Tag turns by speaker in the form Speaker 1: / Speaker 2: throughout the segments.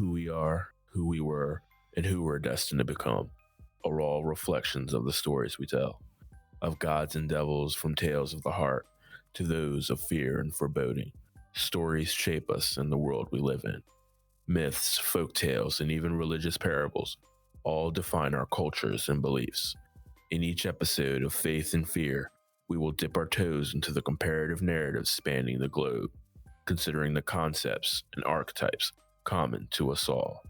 Speaker 1: who we are, who we were, and who we're destined to become are all reflections of the stories we tell, of gods and devils from tales of the heart to those of fear and foreboding. Stories shape us in the world we live in. Myths, folk tales, and even religious parables all define our cultures and beliefs. In each episode of Faith and Fear, we will dip our toes into the comparative narratives spanning the globe, considering the concepts and archetypes common to us all.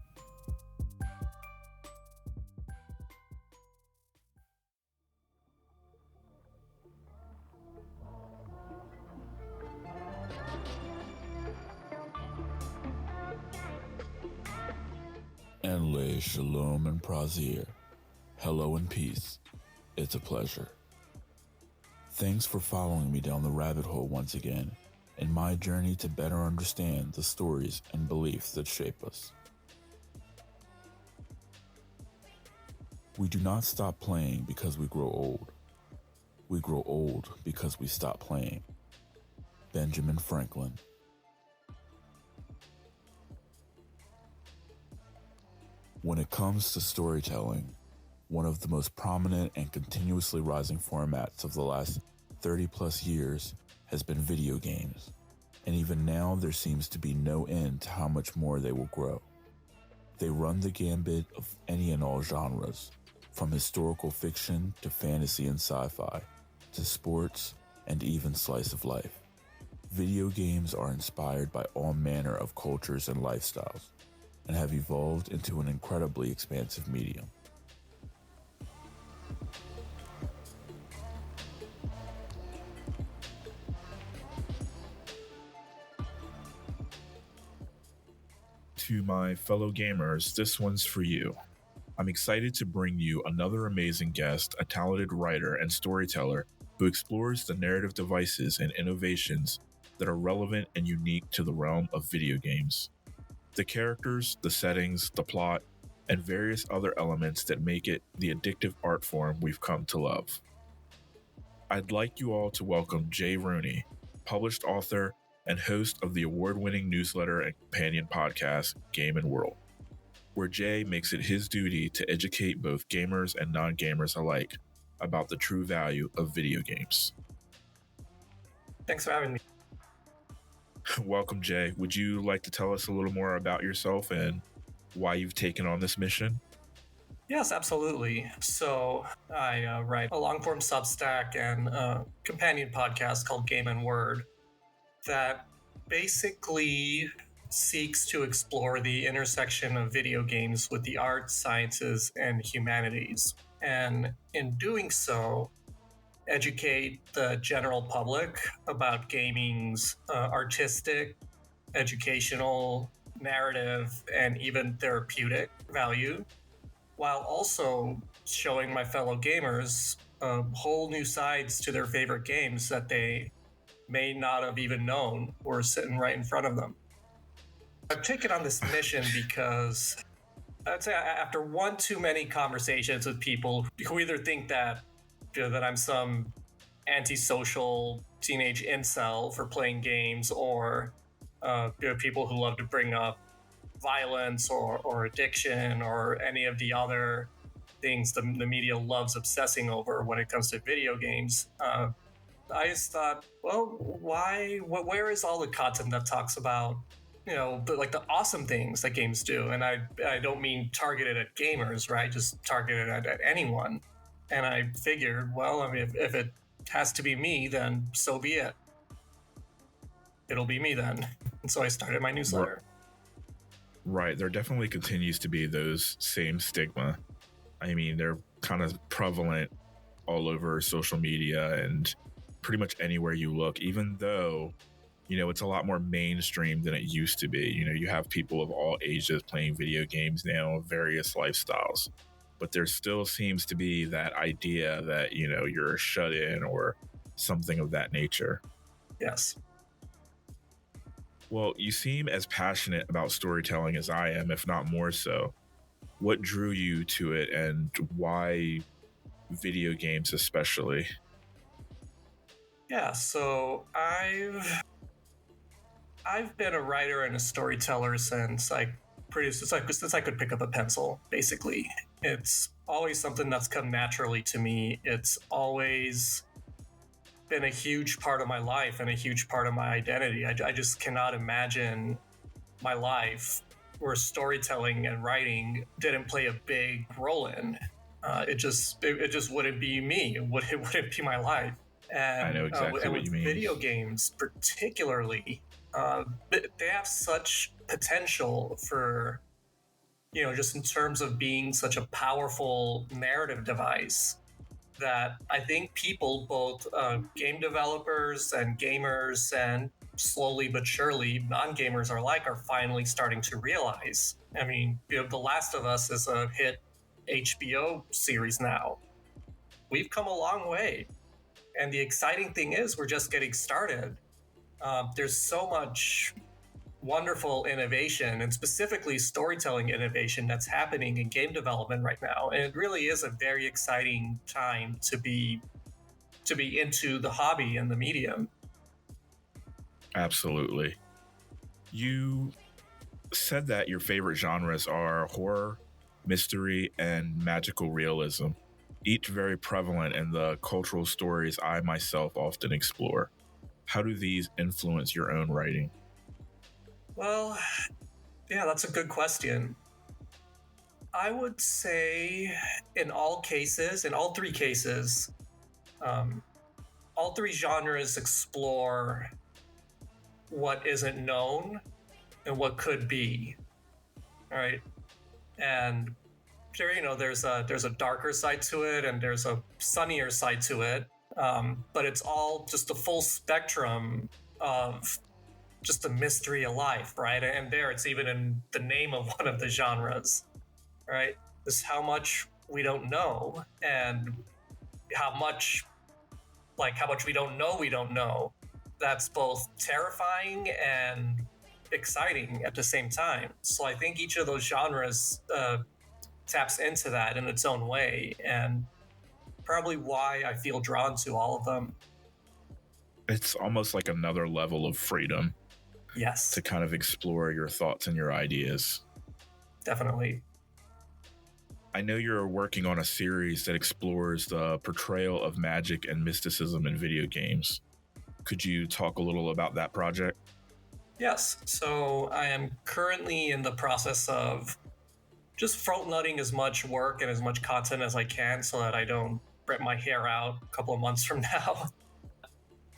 Speaker 1: Enle Shalom and Prazir. Hello and peace. It's a pleasure. Thanks for following me down the rabbit hole once again in my journey to better understand the stories and beliefs that shape us. We do not stop playing because we grow old. We grow old because we stop playing. Benjamin Franklin. When it comes to storytelling, one of the most prominent and continuously rising formats of the last 30 plus years has been video games, and even now there seems to be no end to how much more they will grow. They run the gambit of any and all genres, from historical fiction to fantasy and sci-fi, to sports and even slice of life. Video games are inspired by all manner of cultures and lifestyles, and have evolved into an incredibly expansive medium.
Speaker 2: To my fellow gamers, this one's for you. I'm excited to bring you another amazing guest, a talented writer and storyteller who explores the narrative devices and innovations that are relevant and unique to the realm of video games. The characters, the settings, the plot, and various other elements that make it the addictive art form we've come to love. I'd like you all to welcome Jay Rooney, published author and host of the award-winning newsletter and companion podcast, Game and World, where Jay makes it his duty to educate both gamers and non-gamers alike about the true value of video games.
Speaker 3: Thanks for having me.
Speaker 2: Welcome, Jay. Would you like to tell us a little more about yourself and why you've taken on this mission?
Speaker 3: Yes, absolutely. So I write a long-form Substack and a companion podcast called Game and Word that basically seeks to explore the intersection of video games with the arts, sciences, and humanities. And in doing so, educate the general public about gaming's artistic, educational, narrative, and even therapeutic value, while also showing my fellow gamers whole new sides to their favorite games that they may not have even known were sitting right in front of them. I've taken on this mission because I'd say after one too many conversations with people who either think that that I'm some antisocial teenage incel for playing games, or people who love to bring up violence or addiction or any of the other things the media loves obsessing over when it comes to video games. I just thought, well, where is all the content that talks about, the awesome things that games do? And I don't mean targeted at gamers, right? Just targeted at anyone. And I figured, well, I mean, if it has to be me, then so be it. It'll be me then. And so I started my newsletter.
Speaker 2: Right. There definitely continues to be those same stigma. I mean, they're kind of prevalent all over social media and pretty much anywhere you look, even though, it's a lot more mainstream than it used to be. You have people of all ages playing video games now, various lifestyles. But there still seems to be that idea that, you're a shut-in or something of that nature.
Speaker 3: Yes.
Speaker 2: Well, you seem as passionate about storytelling as I am, if not more so. What drew you to it, and why video games especially?
Speaker 3: Yeah, so I've been a writer and a storyteller since I pretty since I could pick up a pencil. Basically, it's always something that's come naturally to me. It's always been a huge part of my life and a huge part of my identity. I just cannot imagine my life where storytelling and writing didn't play a big role in. It just wouldn't be me. It wouldn't be my life. And
Speaker 2: I know exactly
Speaker 3: and
Speaker 2: what
Speaker 3: with
Speaker 2: you mean.
Speaker 3: video games, particularly, they have such potential for, just in terms of being such a powerful narrative device that I think people, both game developers and gamers, and slowly but surely non-gamers are finally starting to realize. I mean, The Last of Us is a hit HBO series now. We've come a long way. And the exciting thing is we're just getting started. There's so much wonderful innovation, and specifically storytelling innovation, that's happening in game development right now. And it really is a very exciting time to be into the hobby and the medium.
Speaker 2: Absolutely. You said that your favorite genres are horror, mystery, and magical realism, each very prevalent in the cultural stories I myself often explore. How do these influence your own writing?
Speaker 3: Well, yeah, that's a good question. I would say in all three cases, all three genres explore what isn't known and what could be. All right. And there, there's a darker side to it and there's a sunnier side to it. But it's all just the full spectrum of just the mystery of life, right? And there, it's even in the name of one of the genres, right? This how much we don't know, and how much we don't know we don't know. That's both terrifying and exciting at the same time. So I think each of those genres taps into that in its own way, and probably why I feel drawn to all of them.
Speaker 2: It's almost like another level of freedom.
Speaker 3: Yes.
Speaker 2: To kind of explore your thoughts and your ideas.
Speaker 3: Definitely.
Speaker 2: I know you're working on a series that explores the portrayal of magic and mysticism in video games. Could you talk a little about that project?
Speaker 3: Yes. So I am currently in the process of just front-loading as much work and as much content as I can so that I don't rip my hair out a couple of months from now.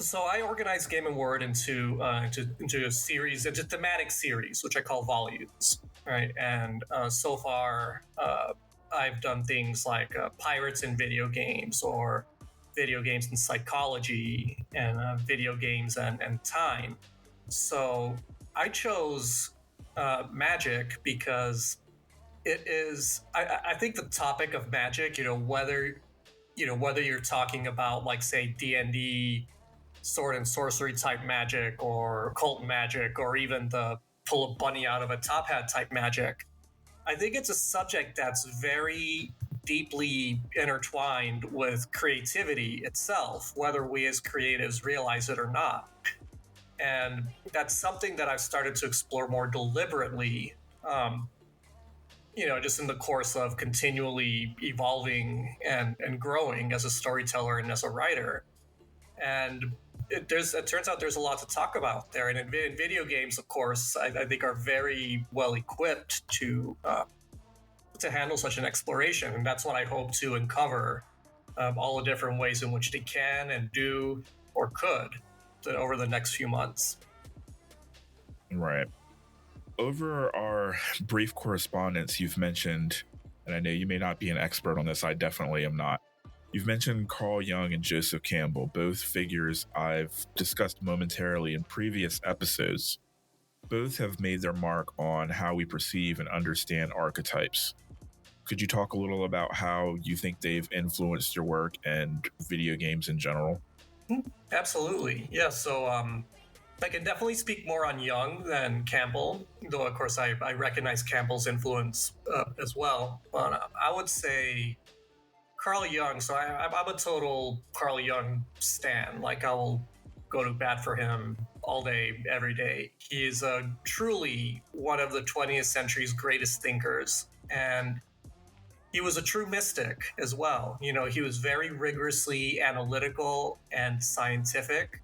Speaker 3: So I organized Game and Word into a series, into a thematic series, which I call volumes, right? And so far, I've done things like pirates in video games, or video games and psychology, and video games and time. So I chose magic because it is. I think the topic of magic, whether you're talking about, like, say, D&D, sword and sorcery type magic, or occult magic, or even the pull a bunny out of a top hat type magic, I think it's a subject that's very deeply intertwined with creativity itself, whether we as creatives realize it or not. And that's something that I've started to explore more deliberately, just in the course of continually evolving and growing as a storyteller and as a writer. And it turns out there's a lot to talk about there. And in video games, of course, I think are very well equipped to handle such an exploration. And that's what I hope to uncover, all the different ways in which they can and do or could over the next few months.
Speaker 2: Right. Over our brief correspondence, you've mentioned, and I know you may not be an expert on this, I definitely am not. You've mentioned Carl Jung and Joseph Campbell, both figures I've discussed momentarily in previous episodes. Both have made their mark on how we perceive and understand archetypes. Could you talk a little about how you think they've influenced your work and video games in general?
Speaker 3: Absolutely. Yeah. So I can definitely speak more on Jung than Campbell, though, of course, I recognize Campbell's influence as well. But I would say Carl Jung. So I'm a total Carl Jung stan. Like, I will go to bat for him all day, every day. He is truly one of the 20th century's greatest thinkers. And he was a true mystic as well. You know, he was very rigorously analytical and scientific,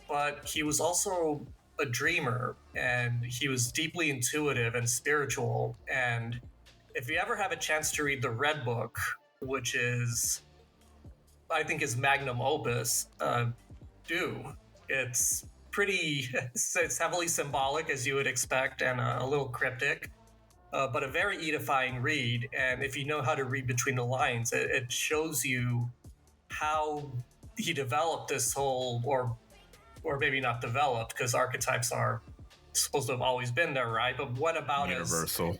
Speaker 3: but he was also a dreamer, and he was deeply intuitive and spiritual. And if you ever have a chance to read the Red Book, which is, I think, his magnum opus, do. It's pretty, it's heavily symbolic, as you would expect, and a little cryptic. But a very edifying read. And if you know how to read between the lines, it shows you how he developed this whole, or maybe not developed, because archetypes are supposed to have always been there, right? But what about
Speaker 2: universal?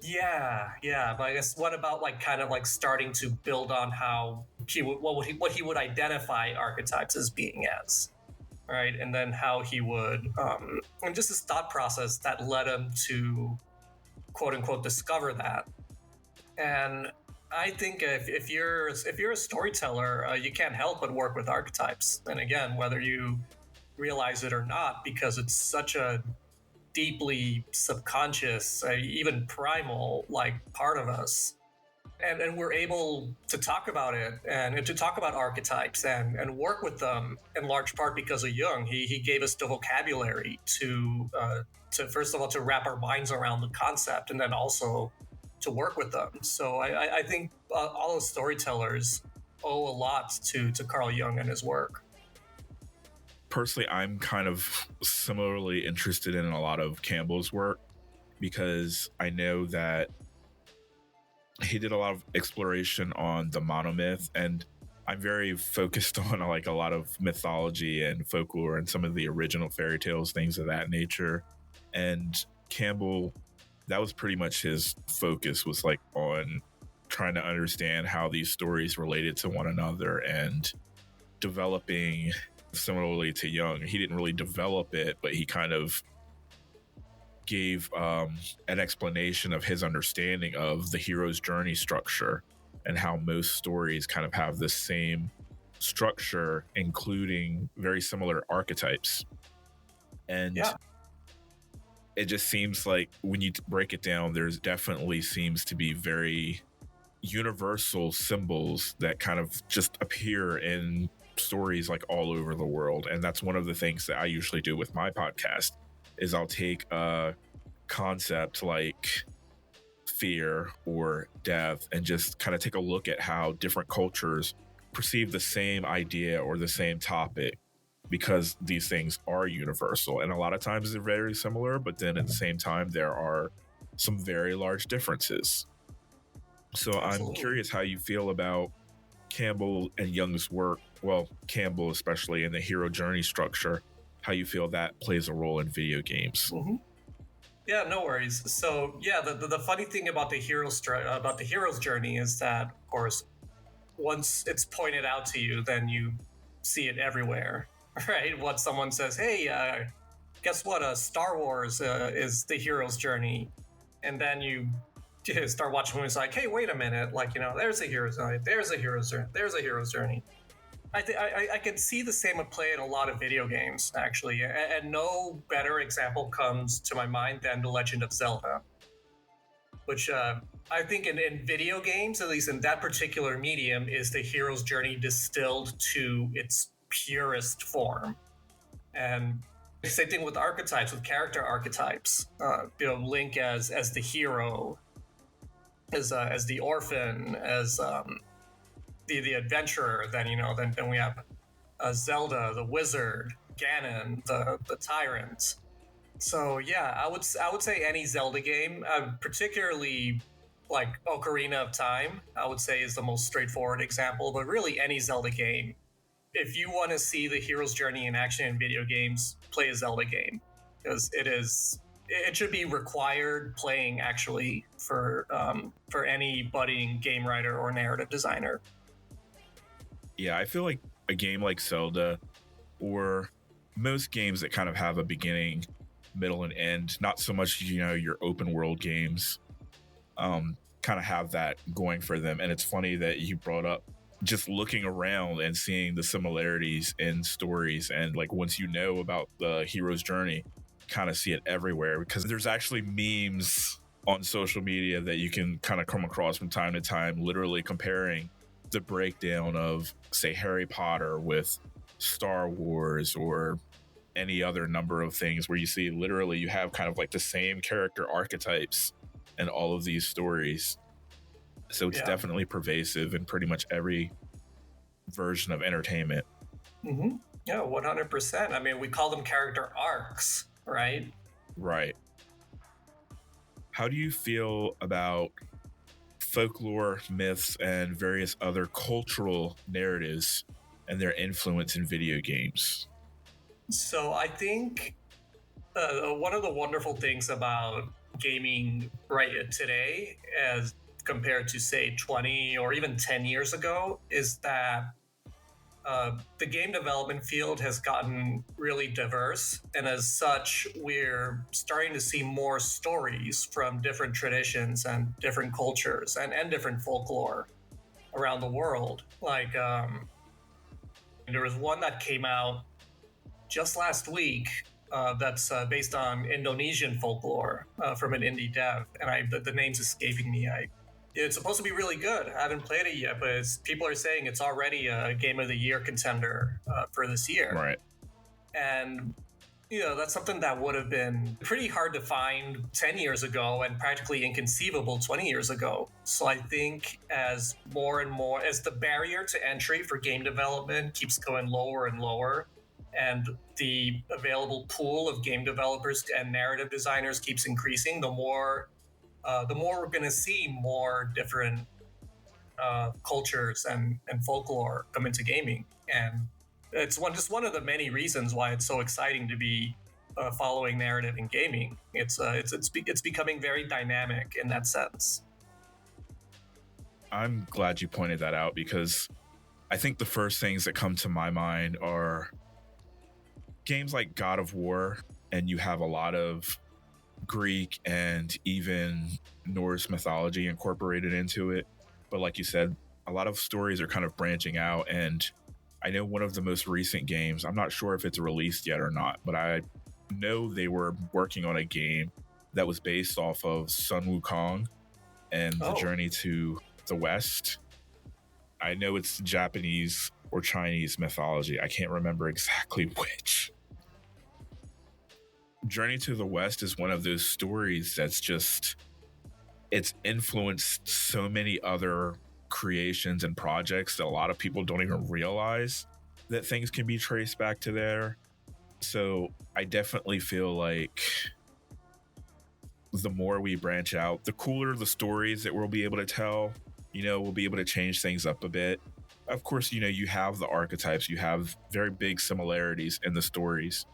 Speaker 3: Yeah. But I guess what about like kind of like starting to build on how he would what he would identify archetypes as being as, right? And then how he would and just his thought process that led him to quote unquote discover that. And I think if you're a storyteller, you can't help but work with archetypes. And again, whether you realize it or not, because it's such a deeply subconscious, even primal, like part of us. And we're able to talk about it and to talk about archetypes and work with them in large part because of Jung. He gave us the vocabulary to first of all to wrap our minds around the concept, and then also to work with them. So I think all those storytellers owe a lot to Carl Jung and his work.
Speaker 2: Personally, I'm kind of similarly interested in a lot of Campbell's work because I know that he did a lot of exploration on the monomyth, and I'm very focused on like a lot of mythology and folklore and some of the original fairy tales, things of that nature. And Campbell, that was pretty much his focus, was like on trying to understand how these stories related to one another and developing. Similarly to Jung, he didn't really develop it, but he kind of gave an explanation of his understanding of the hero's journey structure and how most stories kind of have the same structure, including very similar archetypes. And it just seems like when you break it down, there's definitely seems to be very universal symbols that kind of just appear in stories like all over the world. And that's one of the things that I usually do with my podcast is I'll take a concept like fear or death and just kind of take a look at how different cultures perceive the same idea or the same topic, because these things are universal. And a lot of times they're very similar, but then at the same time, there are some very large differences. So absolutely. I'm curious how you feel about Campbell and Jung's work, well, Campbell especially, in the hero journey structure, how you feel that plays a role in video games.
Speaker 3: Mm-hmm. Yeah, no worries. So yeah, the funny thing about the hero's journey is that, of course, once it's pointed out to you, then you see it everywhere, right? Once someone says, "Hey, guess what? Star Wars is the hero's journey," and then you start watching movies like, "Hey, wait a minute! Like, you know, there's a hero's journey. There's a hero's journey. There's a hero's journey." I can see the same at play in a lot of video games, actually, and no better example comes to my mind than The Legend of Zelda, which I think in video games, at least in that particular medium, is the hero's journey distilled to its purest form. And same thing with archetypes, with character archetypes. Link as the hero, as the orphan, as the adventurer. Then we have Zelda, the wizard, Ganon, the tyrant. So yeah, I would say any Zelda game, particularly like Ocarina of Time, I would say is the most straightforward example. But really, any Zelda game, if you want to see the hero's journey in action in video games, play a Zelda game, because it should be required playing actually for any budding game writer or narrative designer.
Speaker 2: Yeah, I feel like a game like Zelda, or most games that kind of have a beginning, middle, and end, not so much, your open world games, kind of have that going for them. And it's funny that you brought up just looking around and seeing the similarities in stories, and like once you know about the hero's journey, kind of see it everywhere, because there's actually memes on social media that you can kind of come across from time to time, literally comparing the breakdown of, say, Harry Potter with Star Wars or any other number of things, where you see literally you have kind of like the same character archetypes in all of these stories. So it's definitely pervasive in pretty much every version of entertainment.
Speaker 3: Mm-hmm. Yeah, 100%. I mean, we call them character arcs, right?
Speaker 2: Right. How do you feel about folklore, myths, and various other cultural narratives and their influence in video games?
Speaker 3: So I think one of the wonderful things about gaming right today, as compared to say 20 or even 10 years ago, is that the game development field has gotten really diverse, and as such, we're starting to see more stories from different traditions and different cultures and different folklore around the world. Like, there was one that came out just last week that's based on Indonesian folklore from an indie dev, and the name's escaping me. It's supposed to be really good. I haven't played it yet, but people are saying it's already a Game of the Year contender for this year.
Speaker 2: Right.
Speaker 3: And that's something that would have been pretty hard to find 10 years ago and practically inconceivable 20 years ago. So I think as more and more, as the barrier to entry for game development keeps going lower and lower, and the available pool of game developers and narrative designers keeps increasing, the more we're going to see more different cultures and folklore come into gaming. And it's just one of the many reasons why it's so exciting to be following narrative in gaming. It's becoming very dynamic in that sense.
Speaker 2: I'm glad you pointed that out, because I think the first things that come to my mind are games like God of War, and you have a lot of Greek and even Norse mythology incorporated into it. But like you said, a lot of stories are kind of branching out. And I know one of the most recent games, I'm not sure if it's released yet or not, but I know they were working on a game that was based off of Sun Wukong and the journey to the West. I know it's Japanese or Chinese mythology. I can't remember exactly which. Journey to the West is one of those stories that's just, it's influenced so many other creations and projects that a lot of people don't even realize that things can be traced back to there. So I definitely feel like the more we branch out, the cooler the stories that we'll be able to tell. We'll be able to change things up a bit. Of course, you have the archetypes, you have very big similarities in the stories,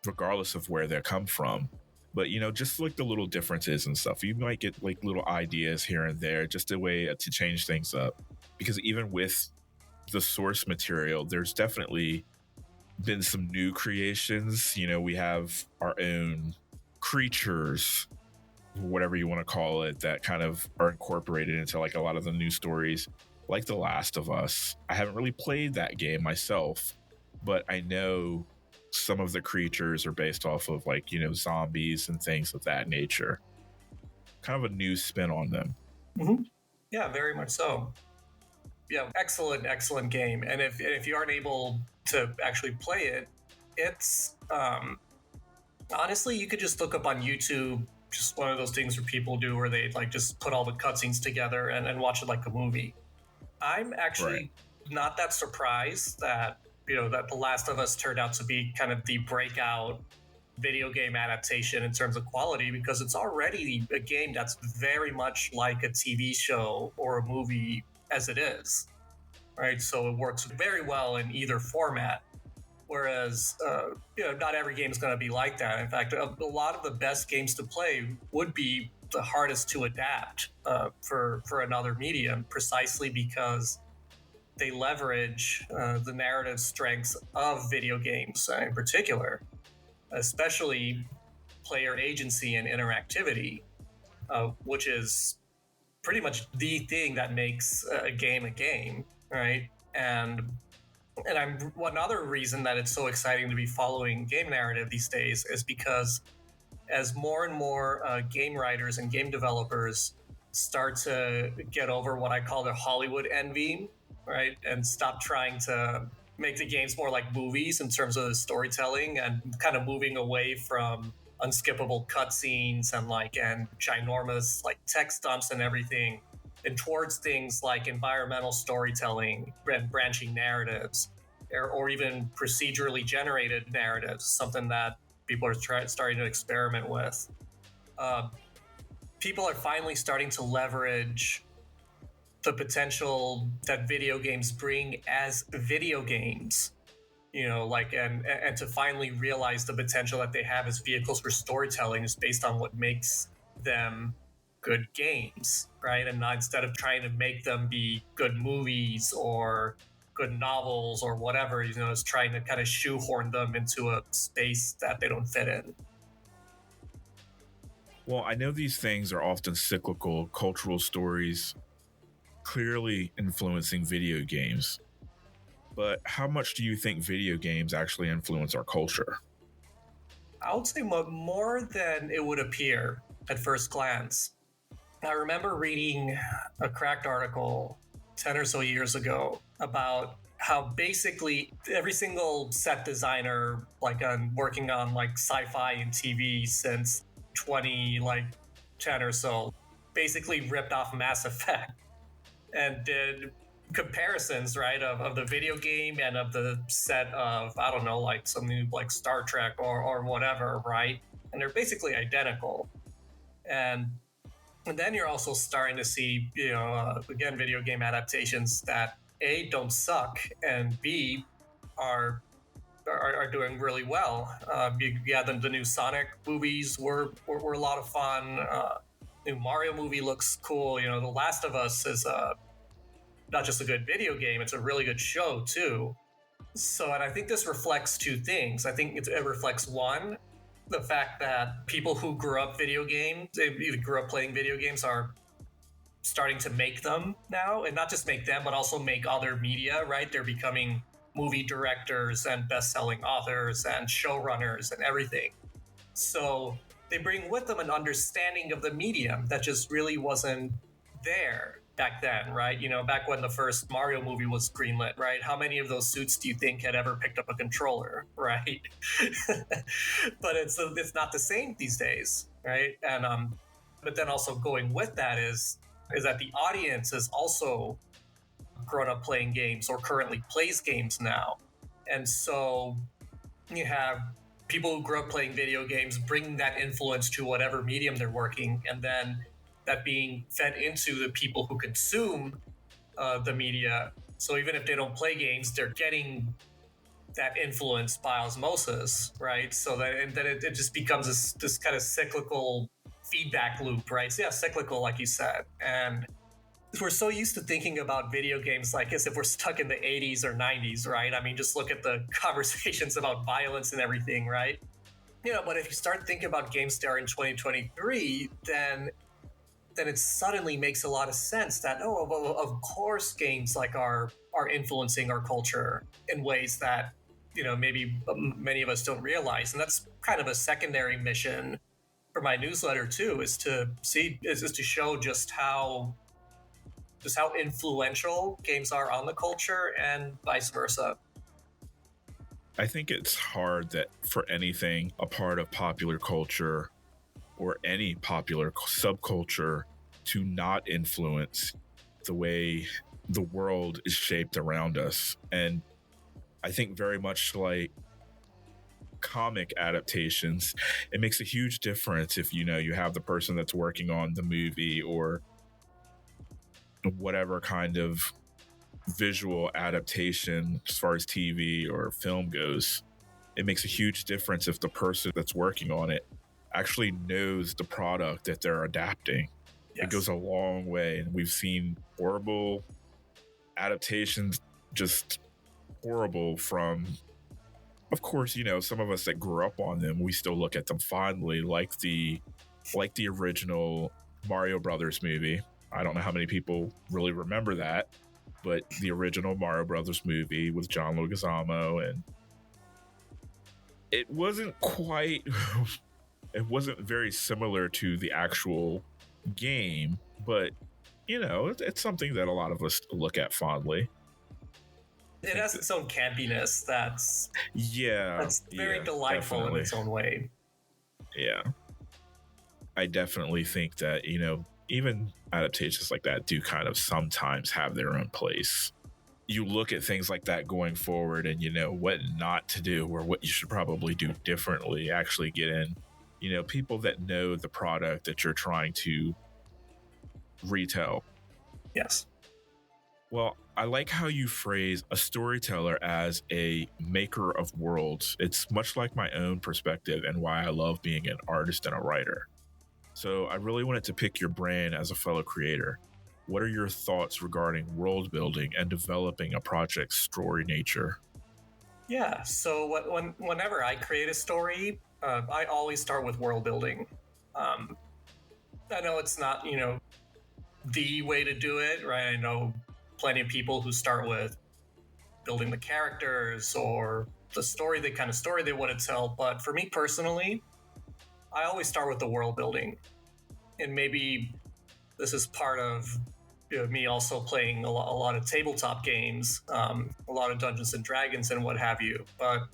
Speaker 2: regardless of where they come from. But, just like the little differences and stuff, you might get like little ideas here and there, just a way to change things up. Because even with the source material, there's definitely been some new creations. We have our own creatures, whatever you want to call it, that kind of are incorporated into like a lot of the new stories, like The Last of Us. I haven't really played that game myself, but I know some of the creatures are based off of like, zombies and things of that nature. Kind of a new spin on them.
Speaker 3: Mm-hmm. Yeah, very much so. Yeah, excellent game. And if you aren't able to actually play it, it's honestly, you could just look up on YouTube, just one of those things where people do where they like just put all the cutscenes together and watch it like a movie. I'm actually not that surprised that that The Last of Us turned out to be kind of the breakout video game adaptation in terms of quality, because it's already a game that's very much like a TV show or a movie as it is, right? So it works very well in either format. Whereas, not every game is going to be like that. In fact, a lot of the best games to play would be the hardest to adapt for another medium, precisely because they leverage the narrative strengths of video games in particular, especially player agency and interactivity, which is pretty much the thing that makes a game, right? And one other reason that it's so exciting to be following game narrative these days is because as more and more game writers and game developers start to get over what I call the Hollywood envy, right, and stop trying to make the games more like movies in terms of the storytelling, and kind of moving away from unskippable cutscenes and ginormous like text dumps and everything, and towards things like environmental storytelling and branching narratives, or even procedurally generated narratives, something that people are starting to experiment with. People are finally starting to leverage the potential that video games bring as video games, and to finally realize the potential that they have as vehicles for storytelling is based on what makes them good games, right? And not, instead of trying to make them be good movies or good novels or whatever, is trying to kind of shoehorn them into a space that they don't fit in.
Speaker 2: Well, I know these things are often cyclical cultural stories, clearly influencing video games. But how much do you think video games actually influence our culture?
Speaker 3: I would say more than it would appear at first glance. I remember reading a Cracked article 10 or so years ago about how basically every single set designer working on sci-fi and TV since 2010 or so basically ripped off Mass Effect and did comparisons, right, of the video game and of the set of, I don't know, like some new Star Trek or whatever, right? And they're basically identical. And then you're also starting to see, again, video game adaptations that A, don't suck, and B, are doing really well. The new Sonic movies were a lot of fun. New Mario movie looks cool. The Last of Us is not just a good video game, it's a really good show too. So, and I think this reflects two things. I think it reflects, one, the fact that people who grew up playing video games are starting to make them now, and not just make them, but also make other media, right? They're becoming movie directors and best-selling authors and showrunners and everything. So they bring with them an understanding of the medium that just really wasn't there back then, right? Back when the first Mario movie was greenlit, right? How many of those suits do you think had ever picked up a controller, right? But it's not the same these days, right? And but then also going with that is that the audience is also grown up playing games or currently plays games now, and so you have people who grew up playing video games bringing that influence to whatever medium they're working, and then that being fed into the people who consume the media. So even if they don't play games, they're getting that influence by osmosis, right? So that it just becomes this kind of cyclical feedback loop, right? So yeah, cyclical, like you said. And we're so used to thinking about video games like as if we're stuck in the 80s or 90s, right? I mean, just look at the conversations about violence and everything, right? But if you start thinking about GameStar in 2023, then it suddenly makes a lot of sense that, of course games are influencing our culture in ways that, maybe many of us don't realize. And that's kind of a secondary mission for my newsletter too, is to show just how influential games are on the culture and vice versa.
Speaker 2: I think it's hard that for anything a part of popular culture or any popular subculture to not influence the way the world is shaped around us. And I think very much like comic adaptations, it makes a huge difference if you have the person that's working on the movie or whatever kind of visual adaptation as far as TV or film goes. It makes a huge difference if the person that's working on it actually knows the product that they're adapting. Yes. It goes a long way. And we've seen horrible adaptations, just horrible from, of course, some of us that grew up on them, we still look at them fondly, like the original Mario Brothers movie. I don't know how many people really remember that, but the original Mario Brothers movie with John Leguizamo, and it wasn't quite, it wasn't very similar to the actual game, but it's something that a lot of us look at fondly.
Speaker 3: It has its own campiness that's very delightful
Speaker 2: definitely.
Speaker 3: in its own way.
Speaker 2: Yeah. I definitely think that, even adaptations like that do kind of sometimes have their own place. You look at things like that going forward and what not to do or what you should probably do differently, actually get in, people that know the product that you're trying to retell.
Speaker 3: Yes.
Speaker 2: Well, I like how you phrase a storyteller as a maker of worlds. It's much like my own perspective and why I love being an artist and a writer. So I really wanted to pick your brain as a fellow creator. What are your thoughts regarding world building and developing a project's story nature?
Speaker 3: Yeah, so whenever I create a story, I always start with world building. I know it's not, the way to do it, right? I know plenty of people who start with building the characters or the story, the kind of story they want to tell. But for me personally, I always start with the world building. And maybe this is part of me also playing a lot of tabletop games, a lot of Dungeons and Dragons and what have you. But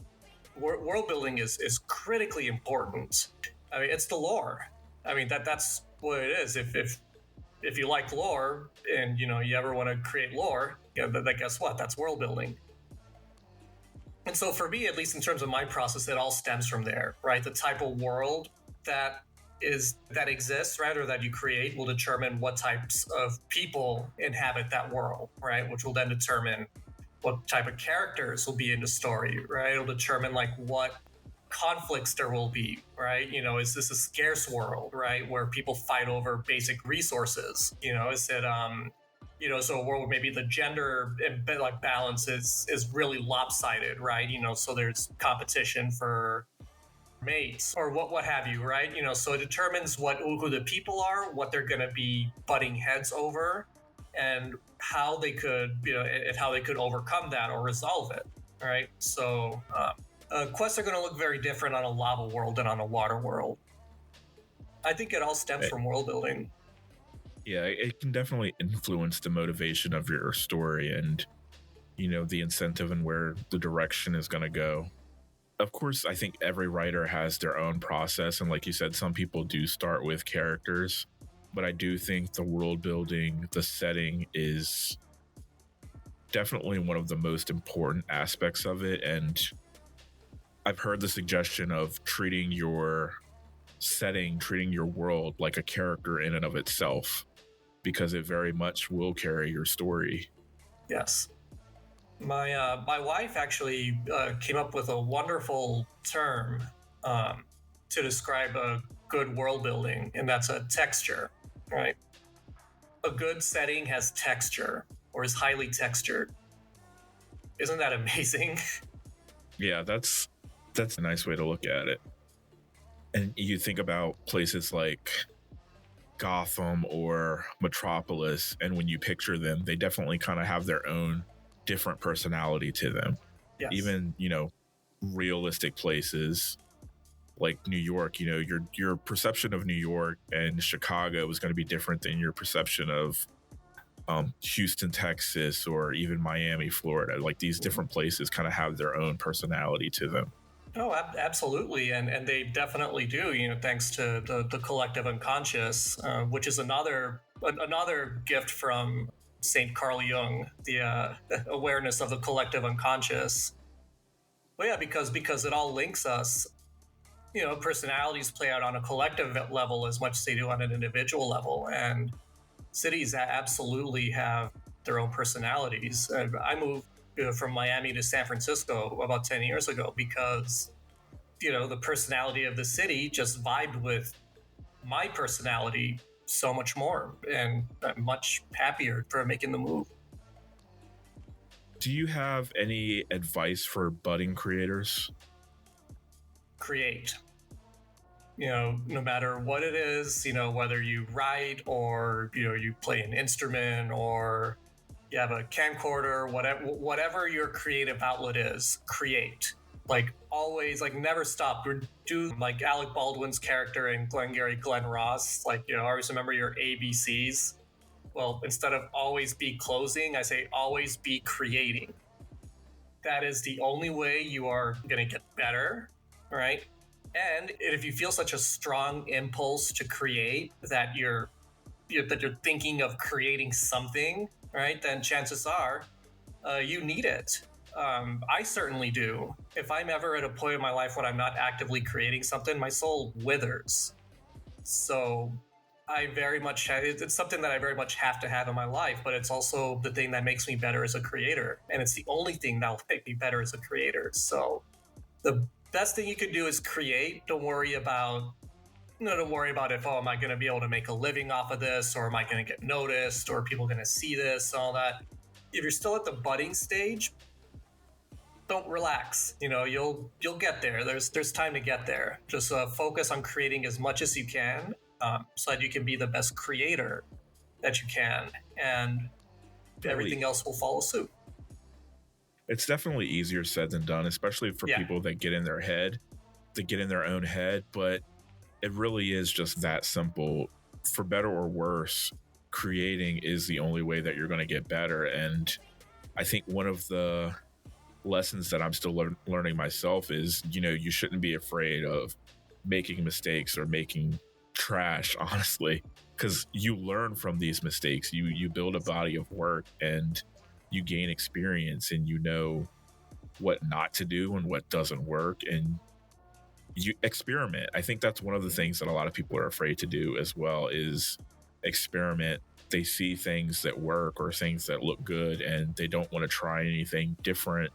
Speaker 3: world building is critically important. I mean, it's the lore. I mean, that's what it is. If you like lore and you ever want to create lore, then guess what? That's world building. And so for me, at least in terms of my process, it all stems from there, right? The type of world that exists, right, or that you create will determine what types of people inhabit that world, right? Which will then determine what type of characters will be in the story, right? It'll determine like what conflicts there will be, right? Is this a scarce world, right, where people fight over basic resources? Is it so a world where maybe the gender balance is really lopsided, right? So there's competition for mates or what have you, right? So it determines who the people are, what they're going to be butting heads over, and how they could overcome that or resolve it, right? So quests are going to look very different on a lava world than on a water world. I think it all stems from world building.
Speaker 2: Yeah, it can definitely influence the motivation of your story and the incentive and where the direction is going to go. Of course, I think every writer has their own process. And like you said, some people do start with characters, but I do think the world building, the setting is definitely one of the most important aspects of it. And I've heard the suggestion of treating your setting, treating your world like a character in and of itself, because it very much will carry your story.
Speaker 3: Yes. My wife actually came up with a wonderful term to describe a good world building, and that's a texture, right? A good setting has texture or is highly textured. Isn't that amazing?
Speaker 2: Yeah, that's a nice way to look at it. And you think about places like Gotham or Metropolis, and when you picture them, they definitely kind of have their own different personality to them.
Speaker 3: Yes.
Speaker 2: Even realistic places like New York, your perception of New York and Chicago is going to be different than your perception of Houston, Texas, or even Miami, Florida. Like these different places kind of have their own personality to them.
Speaker 3: Oh, absolutely, and they definitely do. Thanks to the collective unconscious, which is another gift from Saint Carl Jung, the awareness of the collective unconscious. But yeah, because it all links us. Personalities play out on a collective level as much as they do on an individual level, and cities absolutely have their own personalities. I moved from Miami to San Francisco about 10 years ago because the personality of the city just vibed with my personality so much more, and I'm much happier for making the move.
Speaker 2: Do you have any advice for budding creators?
Speaker 3: Create. No matter what it is, whether you write or, you play an instrument or you have a camcorder, whatever your creative outlet is, create. Like always, like never stop. Do like Alec Baldwin's character in Glengarry Glen Ross. Like, always remember your ABCs. Well, instead of always be closing, I say always be creating. That is the only way you are going to get better, right? And if you feel such a strong impulse to create that you're thinking of creating something, right? Then chances are you need it. I certainly do. If I'm ever at a point in my life when I'm not actively creating something, my soul withers. So I very much it's something that I very much have to have in my life, but it's also the thing that makes me better as a creator, and it's the only thing that'll make me better as a creator. So the best thing you can do is create. Don't worry about if, am I going to be able to make a living off of this, or am I going to get noticed, or are people going to see this, all that. If you're still at the budding stage, don't relax. You'll get there. There's time to get there. Just focus on creating as much as you can, so that you can be the best creator that you can, and everything else will follow suit.
Speaker 2: It's definitely easier said than done, especially for people that get in their head, that get in their own head. But it really is just that simple. For better or worse, creating is the only way that you're going to get better. And I think one of the lessons that I'm still learning myself is, you shouldn't be afraid of making mistakes or making trash, honestly, because you learn from these mistakes. You build a body of work and you gain experience, and you know what not to do and what doesn't work, and you experiment. I think that's one of the things that a lot of people are afraid to do as well, is experiment. They see things that work or things that look good, and they don't want to try anything different.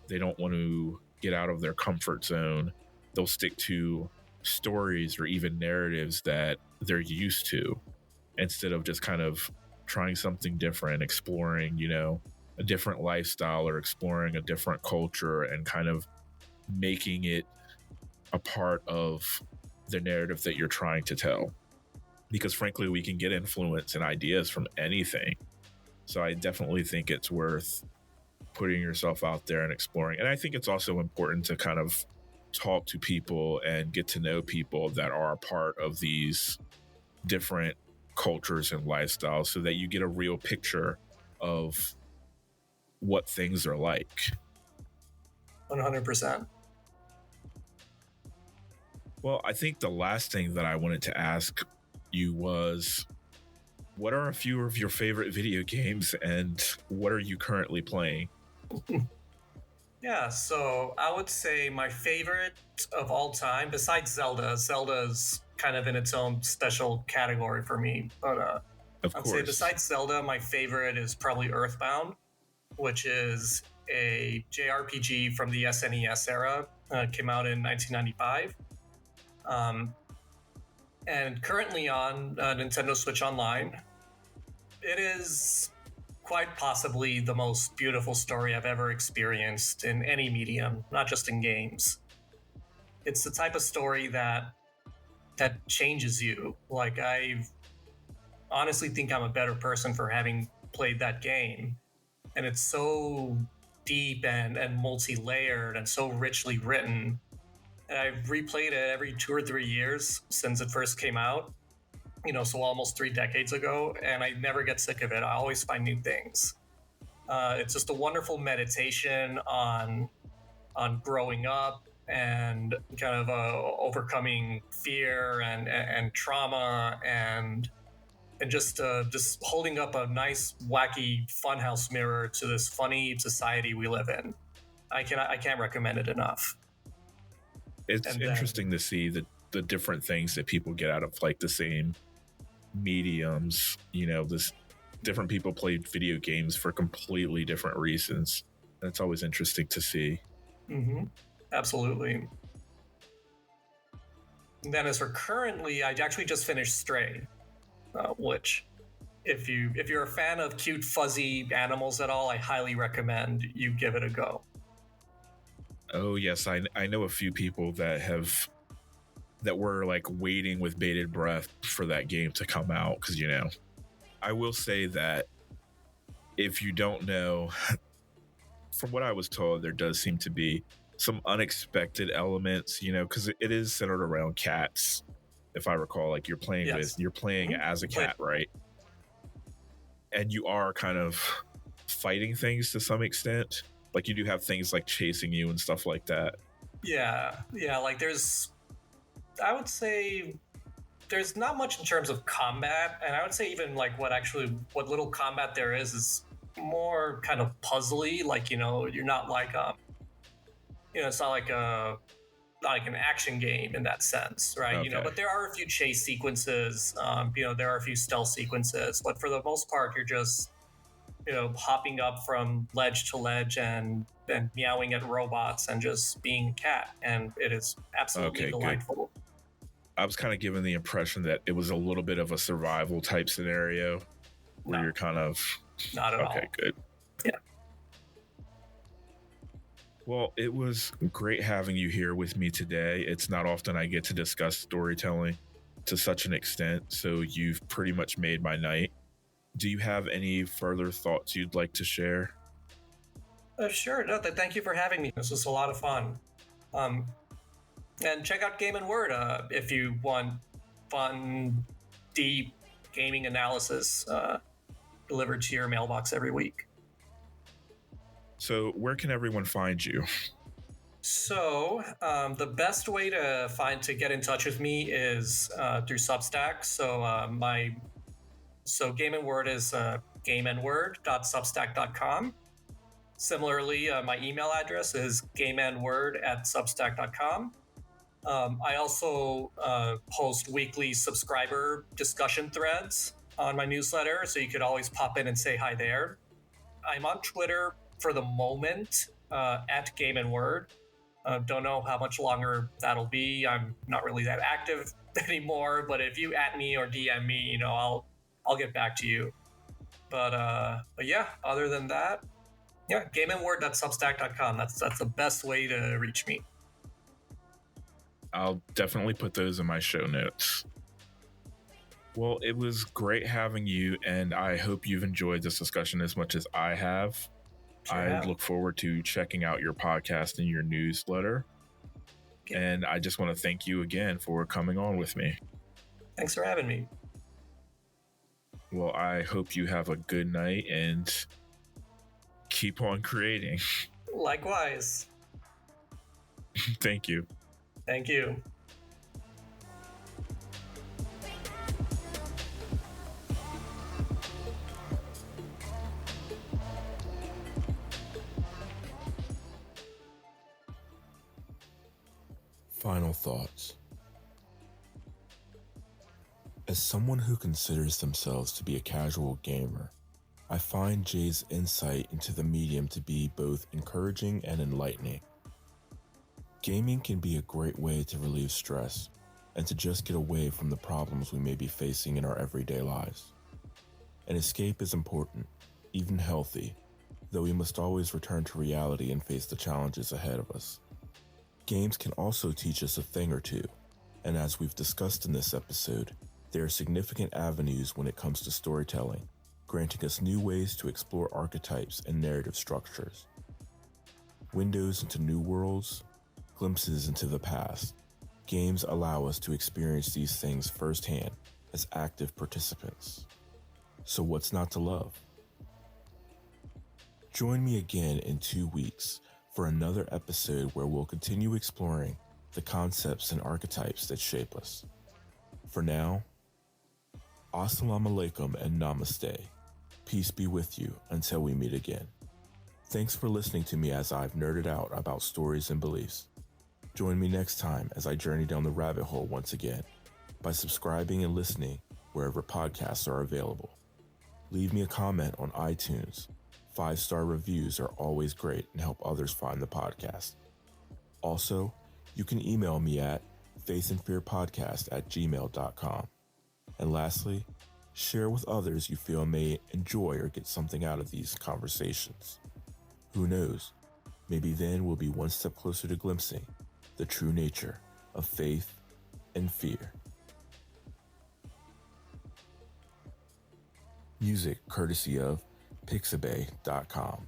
Speaker 2: They don't want to get out of their comfort zone. They'll stick to stories or even narratives that they're used to, instead of just kind of trying something different, exploring, a different lifestyle, or exploring a different culture and kind of making it a part of the narrative that you're trying to tell. Because frankly, we can get influence and ideas from anything. So I definitely think it's worth putting yourself out there and exploring. And I think it's also important to kind of talk to people and get to know people that are a part of these different cultures and lifestyles, so that you get a real picture of what things are like.
Speaker 3: 100%.
Speaker 2: Well, I think the last thing that I wanted to ask you was, what are a few of your favorite video games, and what are you currently playing?
Speaker 3: Yeah, so I would say my favorite of all time, besides Zelda's kind of in its own special category for me, but I'd say besides Zelda, my favorite is probably Earthbound, which is a JRPG from the SNES era. Came out in 1995. And currently on Nintendo Switch Online. It is quite possibly the most beautiful story I've ever experienced in any medium, not just in games. It's the type of story that changes you. Like, I honestly think I'm a better person for having played that game. And it's so deep and multi-layered and so richly written. And I've replayed it every 2 or 3 years since it first came out, so almost 3 decades ago, and I never get sick of it. I always find new things. It's just a wonderful meditation on growing up and kind of overcoming fear and trauma and just holding up a nice, wacky funhouse mirror to this funny society we live in. I can't recommend it enough.
Speaker 2: It's interesting to see the different things that people get out of like the same mediums. This different people play video games for completely different reasons. That's always interesting to see.
Speaker 3: Mm-hmm. Absolutely. And then as for currently, I actually just finished Stray, which if you're a fan of cute fuzzy animals at all, I highly recommend you give it a go.
Speaker 2: Oh yes, I know a few people that have that we're like waiting with bated breath for that game to come out. Because, I will say that if you don't know, from what I was told, there does seem to be some unexpected elements, because it is centered around cats. If I recall, like you're playing
Speaker 3: Yes.
Speaker 2: as a cat, right? And you are kind of fighting things to some extent. Like you do have things like chasing you and stuff like that.
Speaker 3: Yeah. Like I would say there's not much in terms of combat, and I would say even like what little combat there is more kind of puzzly. Like you're not like it's not like an action game in that sense, right?
Speaker 2: Okay.
Speaker 3: But there are a few chase sequences. There are a few stealth sequences, but for the most part, you're just hopping up from ledge to ledge and meowing at robots and just being a cat, and it is absolutely delightful.
Speaker 2: Good. I was kind of given the impression that it was a little bit of a survival type scenario where you're kind of
Speaker 3: not at all.
Speaker 2: Okay, good.
Speaker 3: Yeah.
Speaker 2: Well, it was great having you here with me today. It's not often I get to discuss storytelling to such an extent, so you've pretty much made my night. Do you have any further thoughts you'd like to share?
Speaker 3: Sure. No, thank you for having me. This was a lot of fun. And check out Game and Word if you want fun, deep gaming analysis delivered to your mailbox every week.
Speaker 2: So where can everyone find you?
Speaker 3: So the best way to get in touch with me is through Substack. So Game and Word is gameandword.substack.com. Similarly, my email address is gameandword@substack.com. I also post weekly subscriber discussion threads on my newsletter, so you could always pop in and say hi there. I'm on Twitter for the moment at Game and Word. Don't know how much longer that'll be. I'm not really that active anymore, but if you at me or DM me, I'll get back to you. But yeah, other than that, yeah, gameandword.substack.com. That's the best way to reach me.
Speaker 2: I'll definitely put those in my show notes. Well, it was great having you, and I hope you've enjoyed this discussion as much as I have. I look forward to checking out your podcast and your newsletter. Okay. And I just want to thank you again for coming on with me.
Speaker 3: Thanks for having me.
Speaker 2: Well, I hope you have a good night and keep on creating.
Speaker 3: Likewise.
Speaker 2: Thank you.
Speaker 3: Thank you.
Speaker 1: Final thoughts. As someone who considers themselves to be a casual gamer, I find Jay's insight into the medium to be both encouraging and enlightening. Gaming can be a great way to relieve stress and to just get away from the problems we may be facing in our everyday lives. An escape is important, even healthy, though we must always return to reality and face the challenges ahead of us. Games can also teach us a thing or two, and as we've discussed in this episode, there are significant avenues when it comes to storytelling, granting us new ways to explore archetypes and narrative structures. Windows into new worlds, glimpses into the past, games allow us to experience these things firsthand as active participants. So what's not to love? Join me again in 2 weeks for another episode where we'll continue exploring the concepts and archetypes that shape us. For now, Assalamu alaikum and namaste. Peace be with you until we meet again. Thanks for listening to me as I've nerded out about stories and beliefs. Join me next time as I journey down the rabbit hole once again by subscribing and listening wherever podcasts are available. Leave me a comment on iTunes. 5-star reviews are always great and help others find the podcast. Also, you can email me at faithandfearpodcast@gmail.com. And lastly, share with others you feel may enjoy or get something out of these conversations. Who knows, maybe then we'll be one step closer to glimpsing the true nature of faith, and fear. Music courtesy of Pixabay.com.